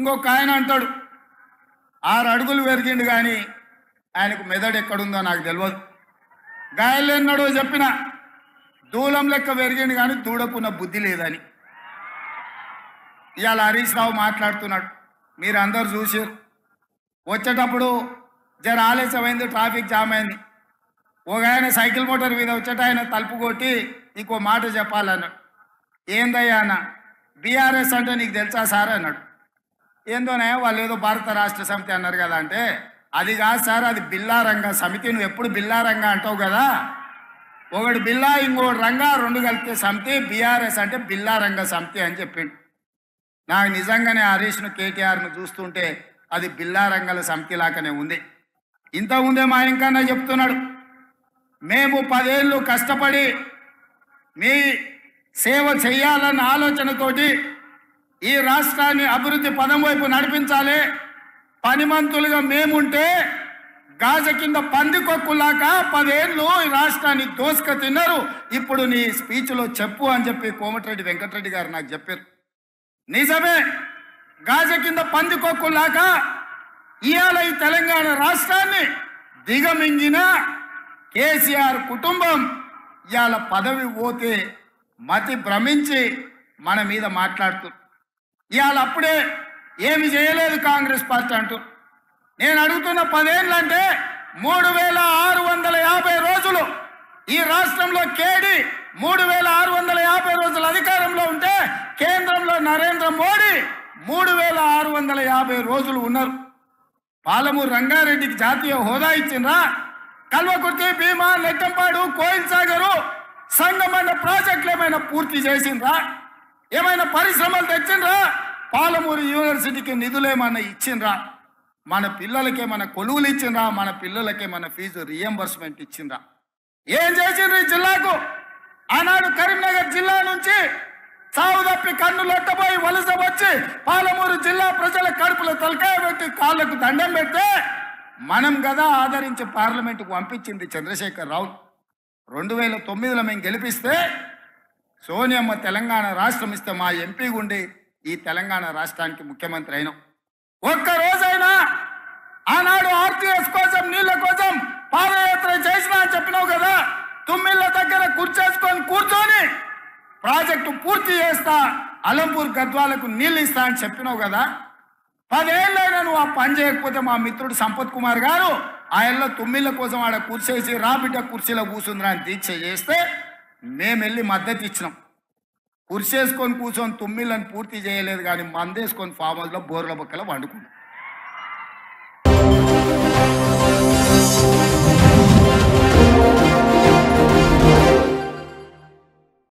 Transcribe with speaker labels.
Speaker 1: ఇంకొక ఆయన అంటాడు 6 అడుగులు పెరిగిండు కానీ ఆయనకు మెదడు ఎక్కడుందో నాకు తెలియదు. గాయలేన్నాడో చెప్పిన దూలం లెక్క పెరిగిండు కానీ దూడకున్న బుద్ధి లేదని. ఇవాళ హరీష్ రావు మాట్లాడుతున్నాడు, మీరు అందరు చూసారు. వచ్చేటప్పుడు జర ఆలస్యమైంది, ట్రాఫిక్ జామ్ అయింది. ఒక ఆయన సైకిల్ మోటార్ మీద వచ్చేట ఆయన తలుపు కొట్టి ఇంకో మాట చెప్పాలన్నాడు. ఏందయ్యా అన్న, బీఆర్ఎస్ అంటే నీకు తెలుసా సార్ అన్నాడు. ఏందోనే వాళ్ళు ఏదో భారత రాష్ట్ర సమితి అన్నారు కదా అంటే, అది కాదు సార్, అది బిల్లా రంగ సమితి. నువ్వు ఎప్పుడు బిల్లా రంగ అంటావు కదా, ఒకటి బిల్లా ఇంకోటి రంగా, రెండు కలిపితే సమితి. బీఆర్ఎస్ అంటే బిల్లా రంగ సమితి అని చెప్పిండు. నాకు నిజంగానే హరీష్ను కేటీఆర్ను చూస్తుంటే అది బిల్లా రంగల సమితి లాగానే ఉంది. ఇంతకుముందే మా ఇంకన్నా చెప్తున్నాడు, మేము 10 ఏళ్ళు కష్టపడి మీ సేవ చేయాలన్న ఆలోచనతోటి ఈ రాష్ట్రాన్ని అభివృద్ధి పదం వైపు నడిపించాలి. పనిమంతులుగా మేముంటే గాజ కింద పందికొక్కులాగా 10 ఏళ్ళు ఈ రాష్ట్రాన్ని దోసుక తిన్నారు. ఇప్పుడు నీ స్పీచ్లో చెప్పు అని చెప్పి కోమటిరెడ్డి వెంకటరెడ్డి గారు నాకు చెప్పారు. నిజమే, గాజ కింద పందికొక్కులాగా ఇవాళ ఈ తెలంగాణ రాష్ట్రాన్ని దిగమింగిన కేసీఆర్ కుటుంబం ఇవాళ పదవి పోతే మతి భ్రమించి మన మీద మాట్లాడుతున్నారు. ఇవాళ అప్పుడే ఏమి చేయలేదు కాంగ్రెస్ పార్టీ అంటూ. నేను అడుగుతున్న 10 ఏళ్ళు అంటే 3650 రోజులు ఈ రాష్ట్రంలో కేడి 3650 రోజులు అధికారంలో ఉంటే కేంద్రంలో నరేంద్ర మోడీ 3650 రోజులు ఉన్నారు. పాలమూరు రంగారెడ్డికి జాతీయ హోదా ఇచ్చిండ్రా? కల్వకుర్తి, భీమా, నెట్టంపాడు, కోయిల్ సాగరు, సంగమన్న ప్రాజెక్టులు ఏమైనా పూర్తి చేసిండ్రా? ఏమైనా పరిశ్రమలు తెచ్చిండ్రా? పాలమూరు యూనివర్సిటీకి నిధులు ఏమన్నా ఇచ్చిండ్రా? మన పిల్లలకి ఏమైనా కొలువులు ఇచ్చిండ్రా? మన పిల్లలకి ఏమైనా ఫీజు రియంబర్స్మెంట్ ఇచ్చిండ్రా? ఏం చేసిండ్రు ఈ జిల్లాకు? ఆనాడు కరీంనగర్ జిల్లా నుంచి చావు తప్పి కన్నులు ఎట్టబోయి వలస వచ్చి పాలమూరు జిల్లా ప్రజల కడుపులో తలకాయ పెట్టి కాళ్ళకు దండం పెడితే మనం కదా ఆదరించి పార్లమెంటుకు పంపించింది చంద్రశేఖర్ రావు. 2009లో మేము గెలిపిస్తే సోనియమ్మ తెలంగాణ రాష్ట్రం ఇస్తే మా ఎంపీ గుండి ఈ తెలంగాణ రాష్ట్రానికి ముఖ్యమంత్రి అయినాం. ఒక్క రోజైనా ఆనాడు ఆర్టీఎస్ కోసం నీళ్ల కోసం పాదయాత్ర చేసినా అని చెప్పినావు కదా. తుమ్మిళ్ళ దగ్గర కూర్చేసుకొని కూర్చొని ప్రాజెక్టు పూర్తి చేస్తా, అలంపూర్ గద్వాలకు నీళ్ళు ఇస్తా అని చెప్పినావు కదా. 10 ఏళ్ళైనా నువ్వు ఆ పని చేయకపోతే మా మిత్రుడు సంపత్ కుమార్ గారు ఆయనలో తుమ్మిళ్ళ కోసం ఆడ కూర్చేసి రాబిడ్డ కుర్చీలో కూర్చుందిరా అని దీక్ష చేస్తే మేము వెళ్ళి మద్దతు ఇచ్చినాం. కుర్చేసుకొని కూర్చొని తుమ్మిళ్ళని పూర్తి చేయలేదు కానీ మందేసుకొని ఫామ్ హౌస్లో బోర్ల బొక్కలో వండుకున్నాం.